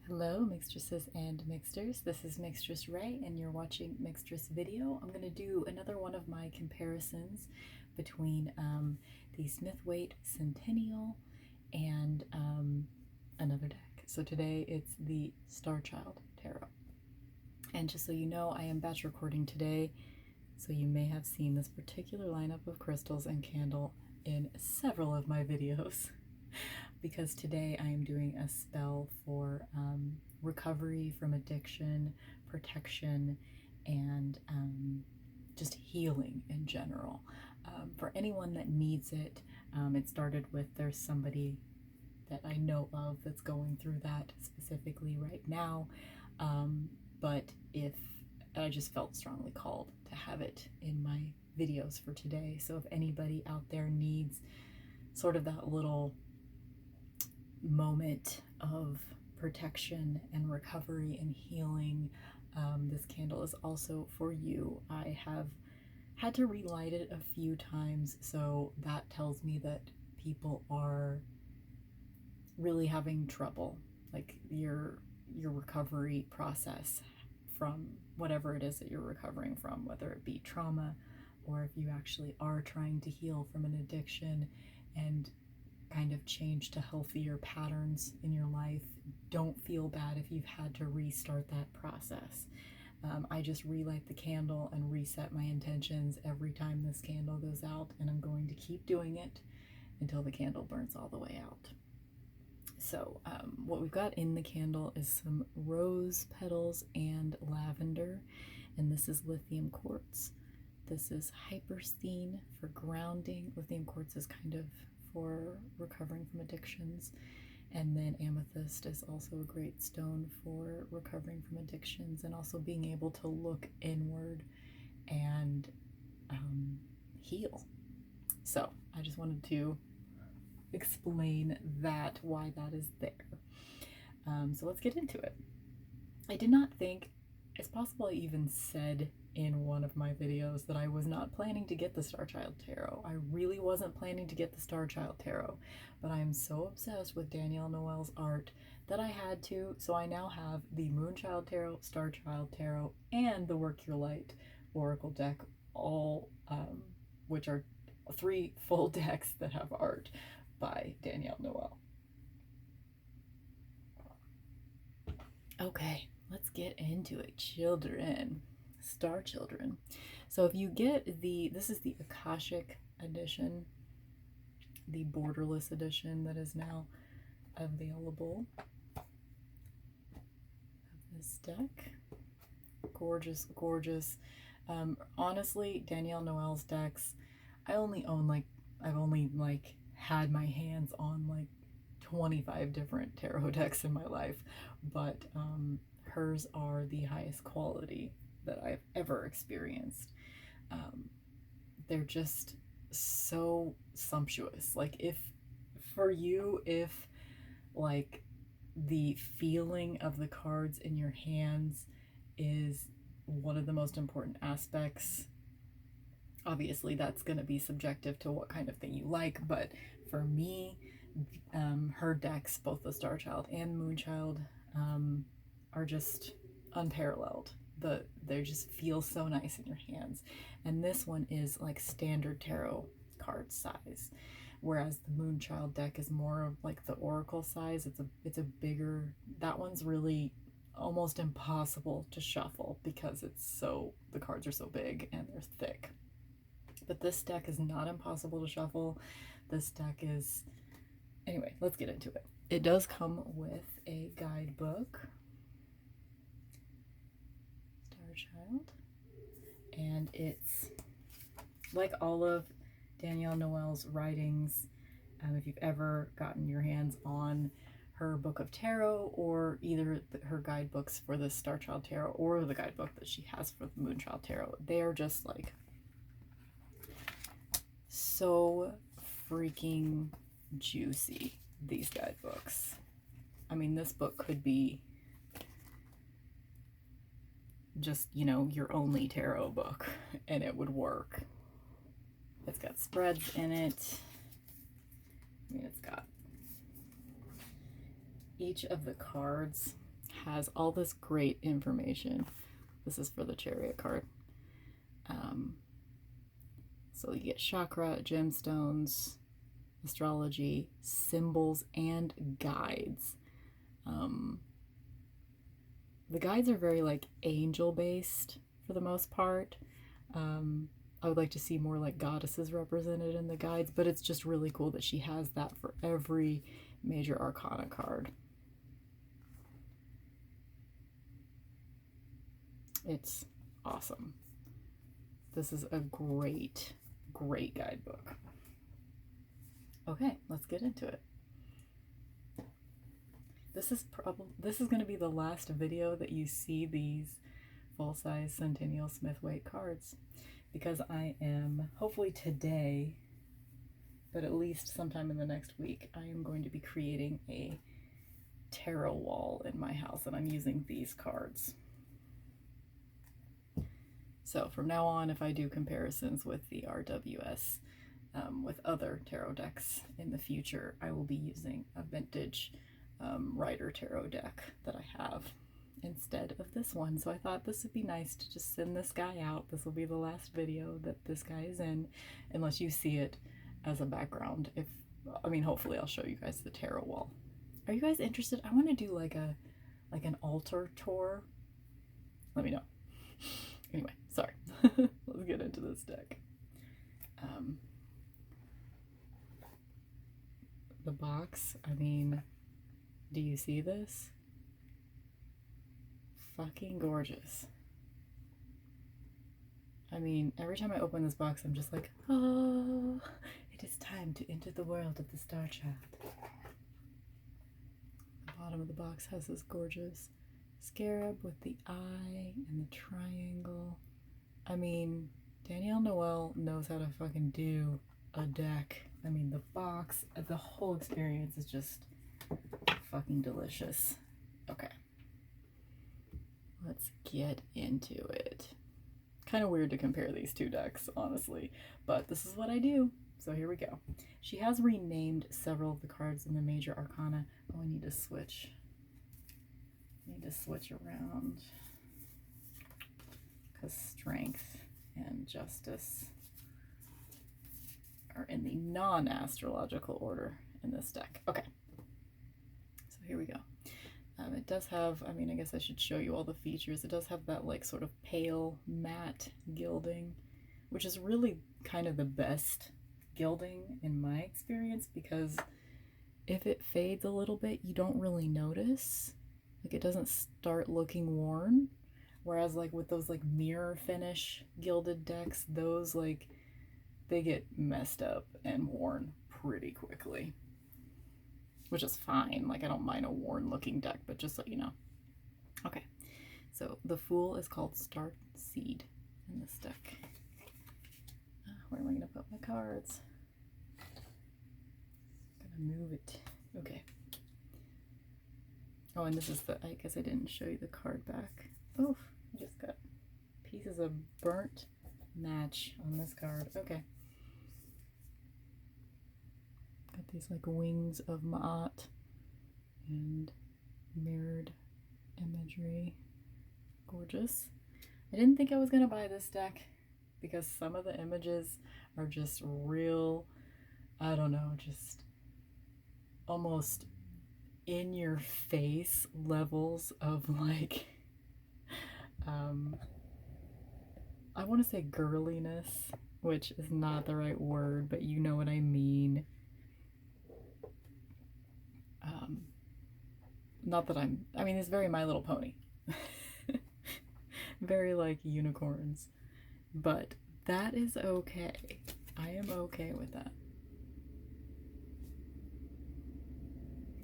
Hello, mixtresses and mixters. This is Mixtress Ray, and you're watching Mixtress Video. I'm going to do another one of my comparisons between the Smith-Waite Centennial and another deck. So today it's the Starchild Tarot. And just so you know, I am batch recording today, so you may have seen this particular lineup of crystals and candle in several of my videos. Because today I am doing a spell for recovery from addiction, protection, and just healing in general. For anyone that needs it, it started with there's somebody that I know of that's going through that specifically right now, but if I just felt strongly called to have it in my videos for today. So if anybody out there needs sort of that little moment of protection and recovery and healing, this candle is also for you. I have had to relight it a few times, so that tells me that people are really having trouble, like your recovery process from whatever it is that you're recovering from, whether it be trauma or if you actually are trying to heal from an addiction and kind of change to healthier patterns in your life. Don't feel bad if you've had to restart that process. I just relight the candle and reset my intentions every time this candle goes out, and I'm going to keep doing it until the candle burns all the way out. So what we've got in the candle is some rose petals and lavender, and this is lithium quartz. This is hypersthene for grounding. Lithium quartz is kind of for recovering from addictions, and then amethyst is also a great stone for recovering from addictions and also being able to look inward and heal. So I just wanted to explain that, why that is there. So let's get into it. I did not think, it's possible I even said in one of my videos that I was not planning to get the Starchild Tarot. I really wasn't planning to get the Starchild Tarot, but I am so obsessed with Danielle Noel's art that I had to, so I now have the Moonchild Tarot, Starchild Tarot, and the Work Your Light Oracle deck, all which are 3 full decks that have art by Danielle Noel. Okay, let's get into it, children. Star Children. So if you get this is the Akashic edition, the borderless edition that is now available of this deck. Gorgeous, gorgeous. Honestly, Danielle Noel's decks, I've only had my hands on like 25 different tarot decks in my life, but hers are the highest quality that I've ever experienced. They're just so sumptuous. Like if like the feeling of the cards in your hands is one of the most important aspects, obviously that's going to be subjective to what kind of thing you like, but for me, her decks, both the Starchild and Moonchild, are just unparalleled. They just feel so nice in your hands. And this one is like standard tarot card size, whereas the Moonchild deck is more of like the oracle size. It's a bigger, that one's really almost impossible to shuffle because the cards are so big and they're thick. But this deck is not impossible to shuffle. This deck is, anyway, let's get into it. It does come with a guidebook, Starchild, and it's like all of Danielle Noel's writings. If you've ever gotten your hands on her book of tarot, or either her guidebooks for the Starchild Tarot or the guidebook that she has for the Moonchild Tarot, they are just like so freaking juicy, these guidebooks. I mean, this book could be just, your only tarot book and it would work. It's got spreads in it. I mean, it's got each of the cards has all this great information. This is for the Chariot card. So you get chakra, gemstones, astrology, symbols, and guides. The guides are very like angel based for the most part. I would like to see more like goddesses represented in the guides, but it's just really cool that she has that for every major arcana card. It's awesome. This is a great guidebook. Okay, let's get into it. This is going to be the last video that you see these full-size Centennial Smith-Waite cards, because I am, hopefully today, but at least sometime in the next week, I am going to be creating a tarot wall in my house, and I'm using these cards. So from now on, if I do comparisons with the RWS, with other tarot decks in the future, I will be using a vintage writer tarot deck that I have instead of this one. So I thought this would be nice to just send this guy out. This will be the last video that this guy is in, unless you see it as a background. Hopefully I'll show you guys the tarot wall. Are you guys interested? I want to do like an altar tour. Let me know. Anyway, sorry. Let's get into this deck. The box, I mean, do you see this? Fucking gorgeous. I mean, every time I open this box, I'm just like, oh, it is time to enter the world of the Starchild. The bottom of the box has this gorgeous scarab with the eye and the triangle. I mean, Danielle Noel knows how to fucking do a deck. I mean, the box, the whole experience is just fucking delicious. Okay. Let's get into it. Kind of weird to compare these two decks, honestly, but this is what I do. So here we go. She has renamed several of the cards in the major arcana. Oh, I need to switch. Around, because strength and justice are in the non-astrological order in this deck. Okay, so here we go. It does have, I mean, I guess I should show you all the features. It does have that like sort of pale matte gilding, which is really kind of the best gilding in my experience, because if it fades a little bit, you don't really notice. Like, it doesn't start looking worn, whereas like with those like mirror finish gilded decks, those like, they get messed up and worn pretty quickly, which is fine. Like, I don't mind a worn looking deck, but just so you know. Okay, so the Fool is called Starchild in this deck. Where am I gonna put my cards? Gonna move it. Okay. Oh, and this is I guess I didn't show you the card back. Oh, I just got pieces of burnt match on this card. Okay. Got these like wings of Ma'at and mirrored imagery. Gorgeous. I didn't think I was gonna buy this deck because some of the images are just real, I don't know, just almost in your face levels of like I want to say girliness, which is not the right word, but you know what I mean. Not that I mean, it's very My Little Pony. Very like unicorns, but that is okay. I am okay with that.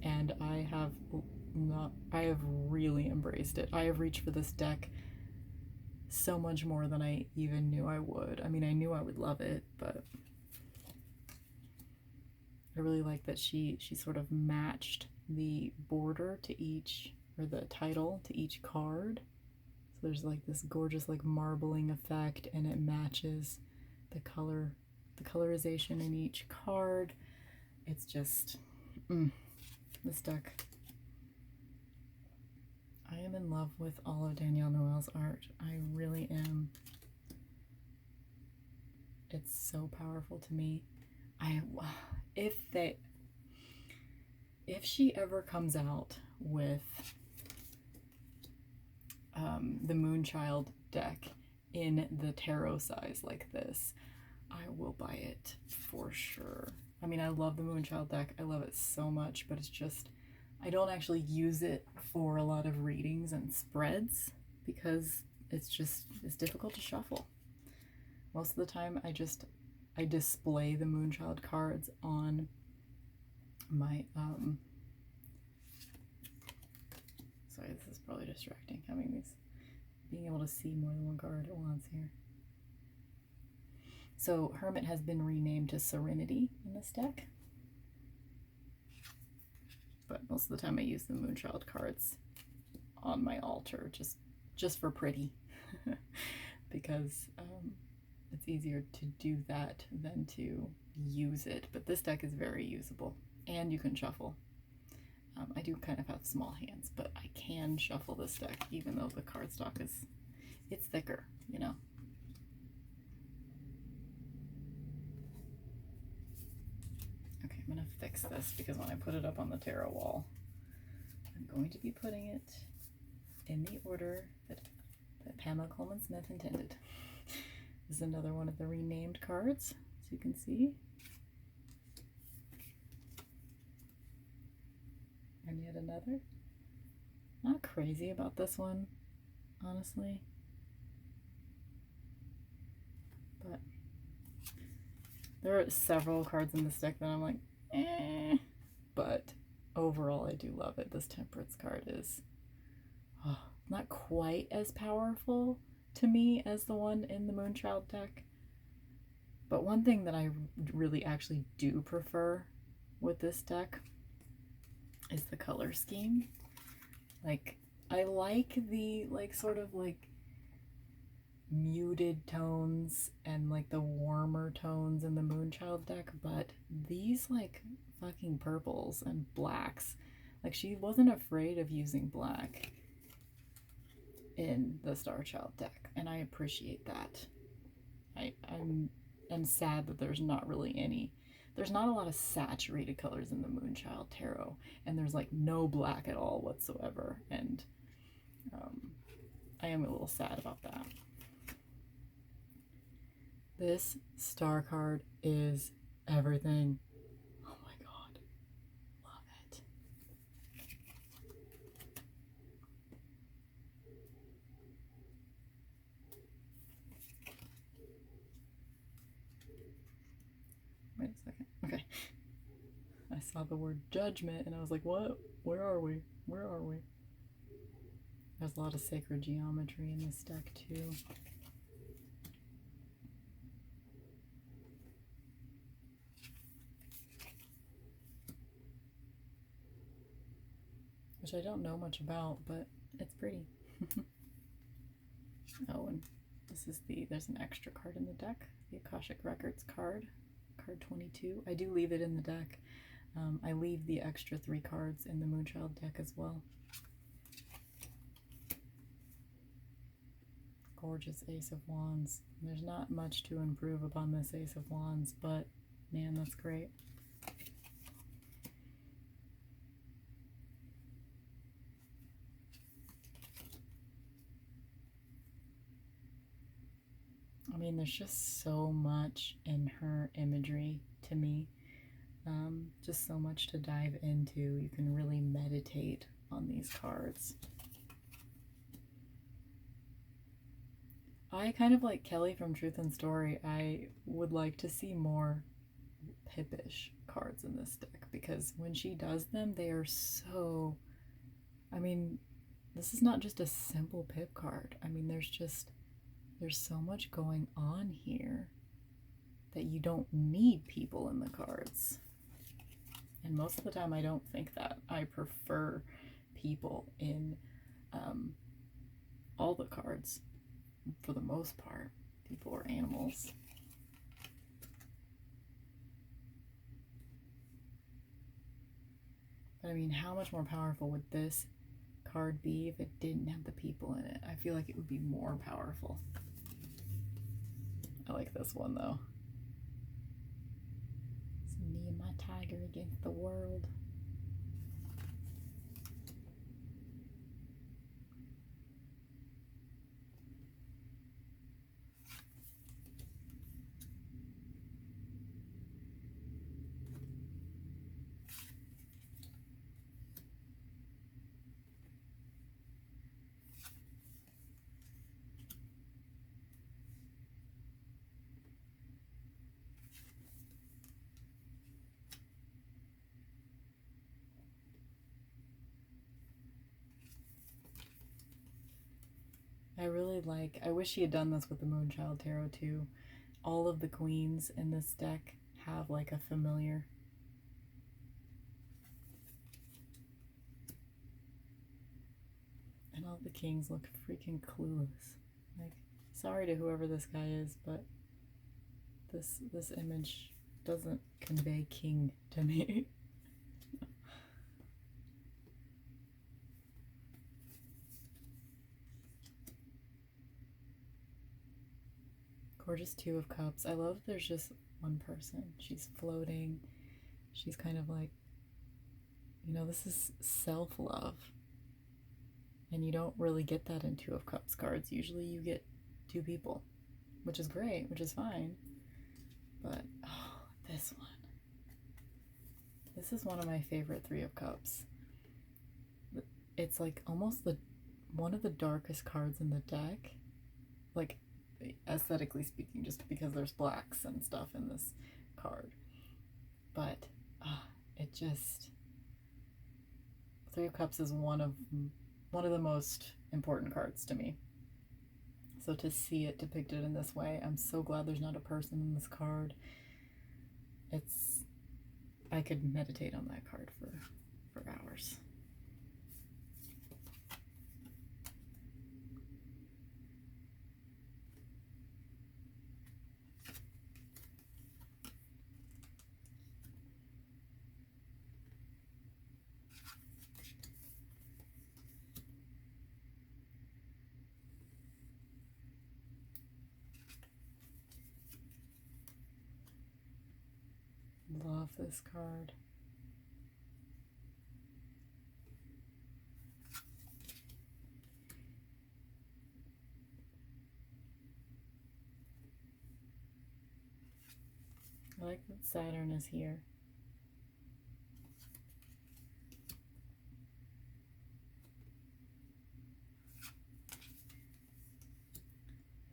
And I have really embraced it. I have reached for this deck so much more than I even knew I would. I mean, I knew I would love it, but I really like that she sort of matched the border to each, or the title to each card. So there's like this gorgeous like marbling effect, and it matches the colorization in each card. It's just this deck, I I am in love with all of Danielle Noel's art. I really am. It's so powerful to me. If she ever comes out with the Moonchild deck in the tarot size like this, I will buy it for sure. I mean, I love the Moonchild deck. I love it so much, but it's just, I don't actually use it for a lot of readings and spreads because it's difficult to shuffle. Most of the time I display the Moonchild cards on my, sorry, this is probably distracting, being able to see more than one card at once here. So Hermit has been renamed to Serenity in this deck. But most of the time I use the Moonchild cards on my altar, just for pretty. Because it's easier to do that than to use it. But this deck is very usable, and you can shuffle. I do kind of have small hands, but I can shuffle this deck, even though the cardstock it's thicker, you know. Okay, I'm gonna fix this because when I put it up on the tarot wall, I'm going to be putting it in the order that Pamela Coleman Smith intended. This is another one of the renamed cards, as you can see. And yet another. Not crazy about this one, honestly. But there are several cards in this deck that I'm like, eh. But overall, I do love it. This Temperance card is not quite as powerful to me as the one in the Moonchild deck. But one thing that I really actually do prefer with this deck is the color scheme. Like, I like the sort of muted tones and the warmer tones in the Moonchild deck, but these fucking purples and blacks, she wasn't afraid of using black in the Starchild deck, and I appreciate that. I'm sad that there's not a lot of saturated colors in the Moonchild tarot, and there's no black at all whatsoever, and I am a little sad about that. This star card is everything. Oh my god, love it. Wait a second. Okay. I saw the word judgment and I was like, what? Where are we? Where are we? There's a lot of sacred geometry in this deck too. Which I don't know much about, but it's pretty. Oh, and there's an extra card in the deck, the Akashic Records card 22. I do leave it in the deck. I leave the extra 3 cards in the Moonchild deck as well. Gorgeous Ace of Wands. There's not much to improve upon this Ace of Wands, but man, that's great. I mean, there's just so much in her imagery to me. Just so much to dive into. You can really meditate on these cards. I kind of like Kelly from Truth and Story. I would like to see more Pippish cards in this deck, because when she does them, they are so... I mean, this is not just a simple Pip card. I mean, there's so much going on here that you don't need people in the cards. And most of the time I don't think that. I prefer people in all the cards for the most part. People or animals. But I mean, how much more powerful would this card be if it didn't have the people in it? I feel like it would be more powerful. I like this one though. It's me and my tiger against the world. I wish he had done this with the Moonchild Tarot too. All of the queens in this deck have like a familiar. And all the kings look freaking clueless. Like, sorry to whoever this guy is, but this image doesn't convey king to me. Gorgeous Two of Cups. I love there's just one person. She's floating. She's kind of like, you know, this is self-love. And you don't really get that in Two of Cups cards. Usually you get two people, which is great, which is fine. But, oh, this one. This is one of my favorite Three of Cups. It's like almost one of the darkest cards in the deck. Like, aesthetically speaking, just because there's blacks and stuff in this card. But it just, Three of Cups is one of the most important cards to me. So to see it depicted in this way, I'm so glad there's not a person in this card. I could meditate on that card for hours. Love this card. I like that Saturn is here.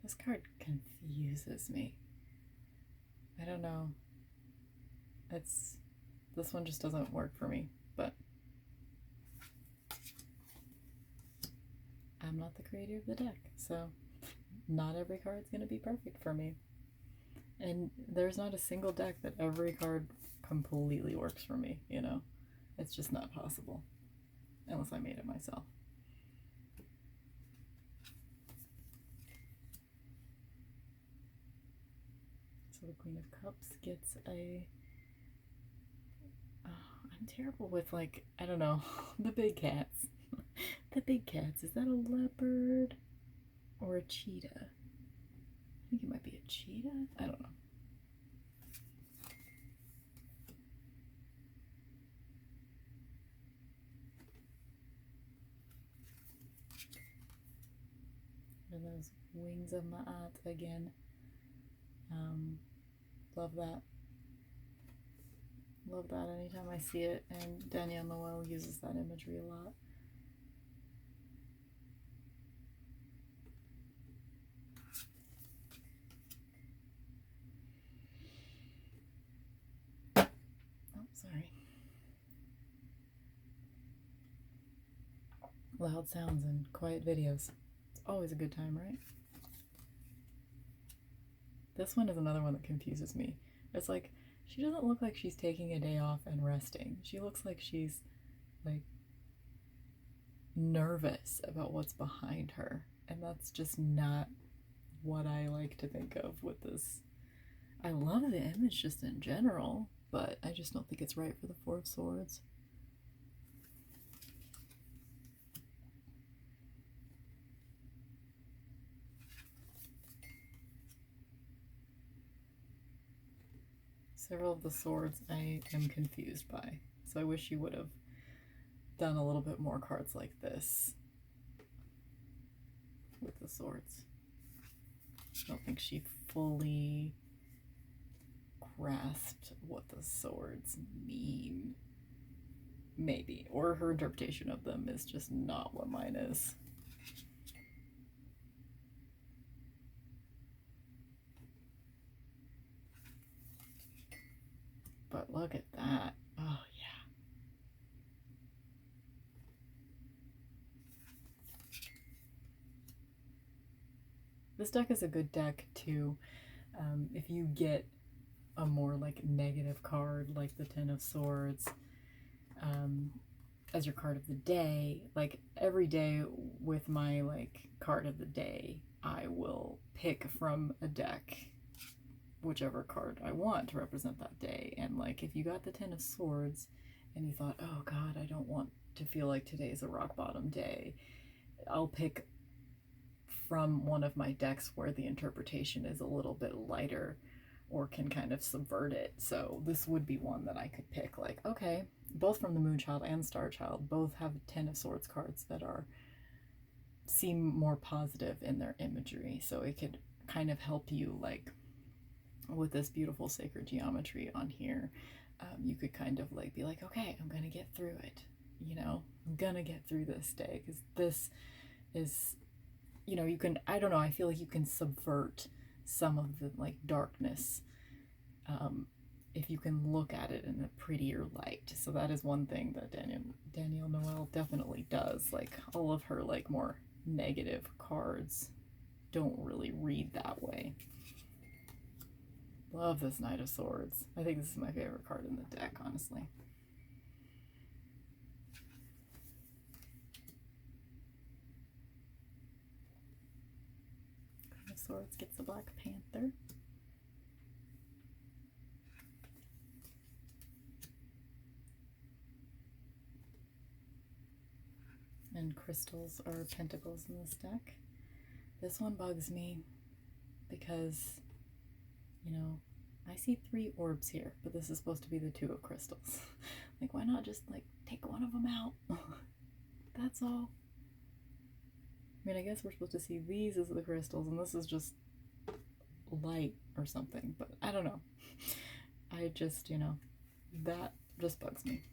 This card confuses me. I don't know. This one just doesn't work for me, but I'm not the creator of the deck, so not every card's gonna be perfect for me. And there's not a single deck that every card completely works for me, you know? It's just not possible, unless I made it myself. So the Queen of Cups gets a... I'm terrible with, like, I don't know, the big cats. The big cats. Is that a leopard or a cheetah? I think it might be a cheetah. I don't know. And those wings of Ma'at again. Love that. Love that anytime I see it, and Danielle Noel uses that imagery a lot. Oh, sorry. Loud sounds and quiet videos. It's always a good time, right? This one is another one that confuses me. It's like, she doesn't look like she's taking a day off and resting. She looks like she's, like, nervous about what's behind her. And that's just not what I like to think of with this. I love the image just in general, but I just don't think it's right for the Four of Swords. Several of the swords I am confused by, so I wish you would have done a little bit more cards like this with the swords. I don't think she fully grasped what the swords mean. Maybe. Or her interpretation of them is just not what mine is. But look at that. Oh, yeah. This deck is a good deck too. If you get a more like negative card like the Ten of Swords as your card of the day, like every day with my like card of the day, I will pick from a deck whichever card I want to represent that day. And like if you got the Ten of Swords and you thought, oh god, I don't want to feel like today's a rock bottom day, I'll pick from one of my decks where the interpretation is a little bit lighter or can kind of subvert it. So this would be one that I could pick, like, okay, both from the Moonchild and Starchild both have Ten of Swords cards that seem more positive in their imagery, so it could kind of help you, like with this beautiful sacred geometry on here. You could kind of like be like, okay, I'm gonna get through it, you know, I'm gonna get through this day, because this is, you know, you can, I don't know, I feel like you can subvert some of the like darkness if you can look at it in a prettier light. So that is one thing that Danielle Noel definitely does. Like all of her like more negative cards don't really read that way. Love this Knight of Swords. I think this is my favorite card in the deck, honestly. Queen of Swords gets the Black Panther. And crystals are pentacles in this deck. This one bugs me because, you know, I see 3 orbs here, but this is supposed to be the 2 of crystals. Like, why not just, like, take one of them out? That's all. I mean, I guess we're supposed to see these as the crystals, and this is just light or something, but I don't know. I just, you know, that just bugs me.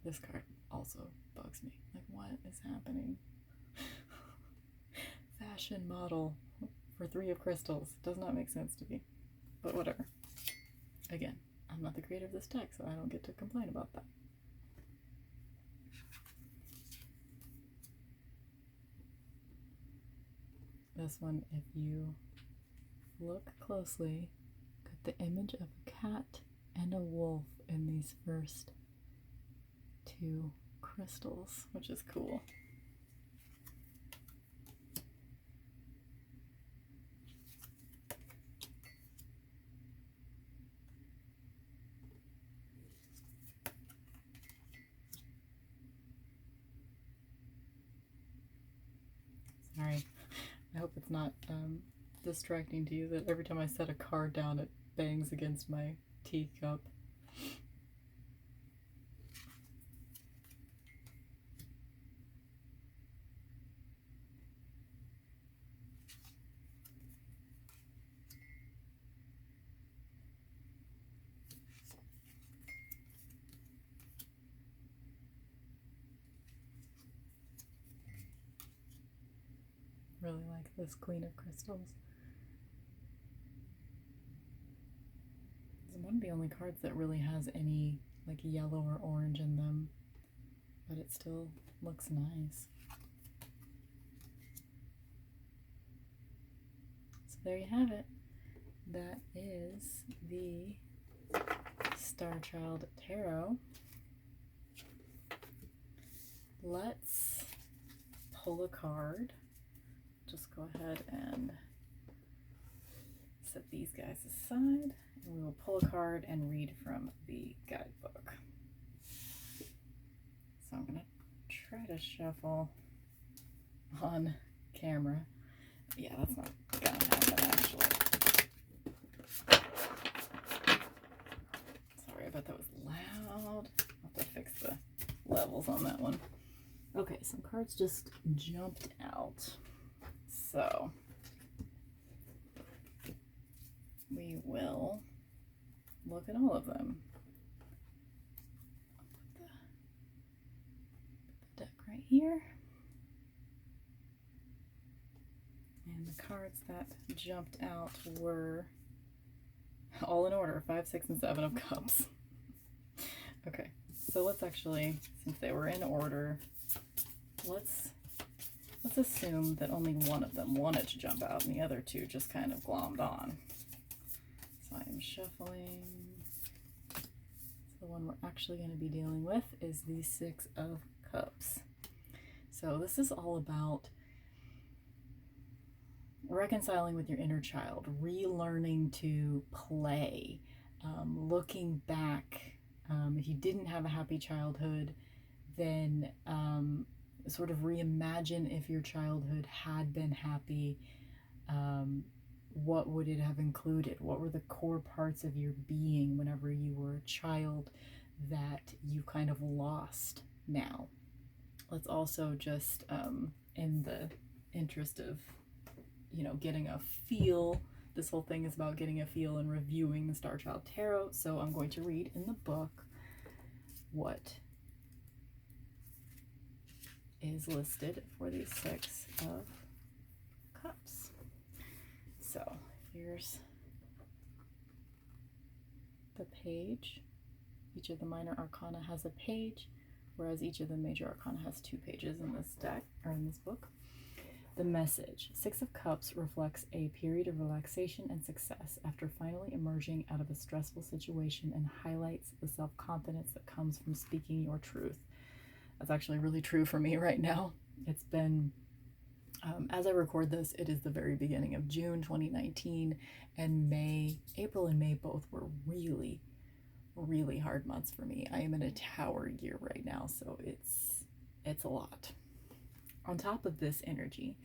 This card also bugs me. Like, what is happening? Fashion model for 3 of crystals does not make sense to me, but whatever. Again, I'm not the creator of this deck, so I don't get to complain about that. This one, if you look closely, got the image of a cat and a wolf in these first 2 crystals, which is cool. Sorry, I hope it's not distracting to you that every time I set a card down it bangs against my teacup. Really like this Queen of Crystals. It's one of the only cards that really has any like yellow or orange in them, but it still looks nice. So there you have it. That is the Starchild Tarot. Let's pull a card. Just go ahead and set these guys aside, and we will pull a card and read from the guidebook. So I'm going to try to shuffle on camera. Yeah, that's not going to happen actually. forgot that was loud. I'll have to fix the levels on that one. Okay, some cards just jumped out. So we will look at all of them. I'll put the deck right here. And the cards that jumped out were all in order, 5, 6, and 7 of Cups. Okay, so let's actually, since they were in order, let's assume that only one of them wanted to jump out and the other two just kind of glommed on. So I am shuffling. So the one we're actually going to be dealing with is the 6 of Cups. So this is all about reconciling with your inner child, relearning to play, looking back. If you didn't have a happy childhood, then sort of reimagine if your childhood had been happy. What would it have included? What were the core parts of your being whenever you were a child that you kind of lost now? Let's also just, in the interest of, you know, getting a feel, this whole thing is about getting a feel and reviewing the Starchild Tarot. So I'm going to read in the book what is listed for the 6 of Cups. So here's the page. Each of the minor arcana has a page, whereas each of the major arcana has 2 pages in this deck, or in this book. The message. 6 of Cups reflects a period of relaxation and success after finally emerging out of a stressful situation, and highlights the self-confidence that comes from speaking your truth. That's actually really true for me right now. It's been, as I record this, it is the very beginning of June 2019, and April and May both were really, really hard months for me. I am in a tower year right now, so it's a lot. On top of this energy,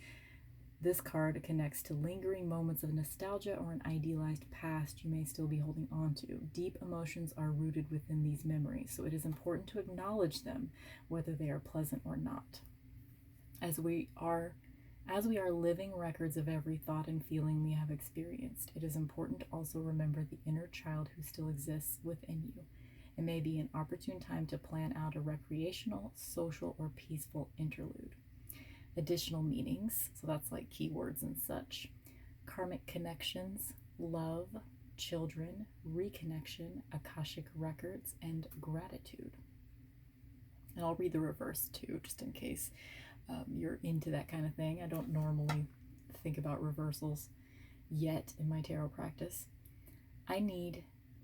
this card connects to lingering moments of nostalgia or an idealized past you may still be holding on to. Deep emotions are rooted within these memories, so it is important to acknowledge them, whether they are pleasant or not. As we are living records of every thought and feeling we have experienced, it is important to also remember the inner child who still exists within you. It may be an opportune time to plan out a recreational, social, or peaceful interlude. Additional meanings, so that's like keywords and such: karmic connections, love, children, reconnection, Akashic records, and gratitude. And I'll read the reverse too, just in case you're into that kind of thing. I don't normally think about reversals yet in my tarot practice.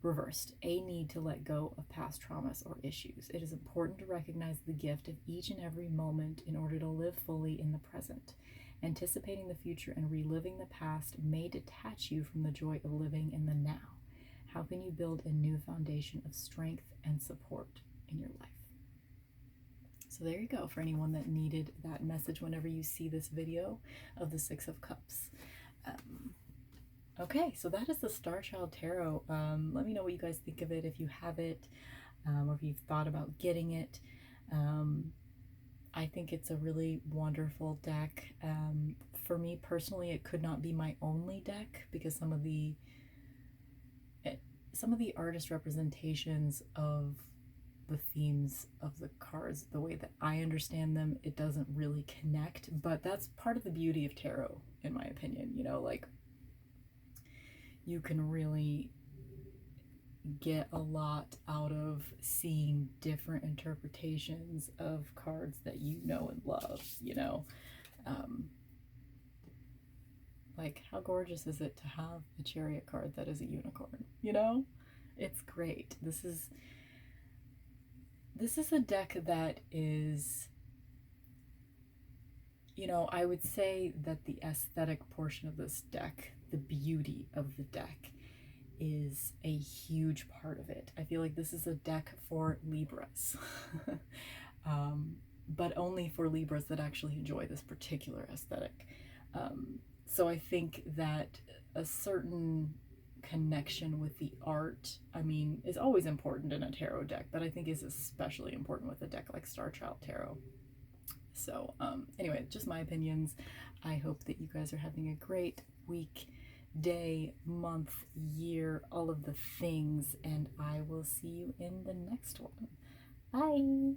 Reversed, a need to let go of past traumas or issues. It is important to recognize the gift of each and every moment in order to live fully in the present. Anticipating the future and reliving the past may detach you from the joy of living in the now. How can you build a new foundation of strength and support in your life? So there you go, for anyone that needed that message whenever you see this video of the 6 of Cups. Okay, so that is the Starchild Tarot. Let me know what you guys think of it, if you have it, or if you've thought about getting it. I think it's a really wonderful deck. For me personally, it could not be my only deck, because some of the artist representations of the themes of the cards, the way that I understand them, it doesn't really connect. But that's part of the beauty of tarot, in my opinion. You know, like, you can really get a lot out of seeing different interpretations of cards that you know and love, you know. Like, how gorgeous is it to have a Chariot card that is a unicorn, you know? It's great. This is a deck that is, you know, I would say that the aesthetic portion of this deck, the beauty of the deck, is a huge part of it. I feel like this is a deck for Libras, but only for Libras that actually enjoy this particular aesthetic. So I think that a certain connection with the art, I mean, is always important in a tarot deck, but I think is especially important with a deck like Starchild Tarot. So anyway, just my opinions. I hope that you guys are having a great week, day, month, year, all of the things, and I will see you in the next one. Bye!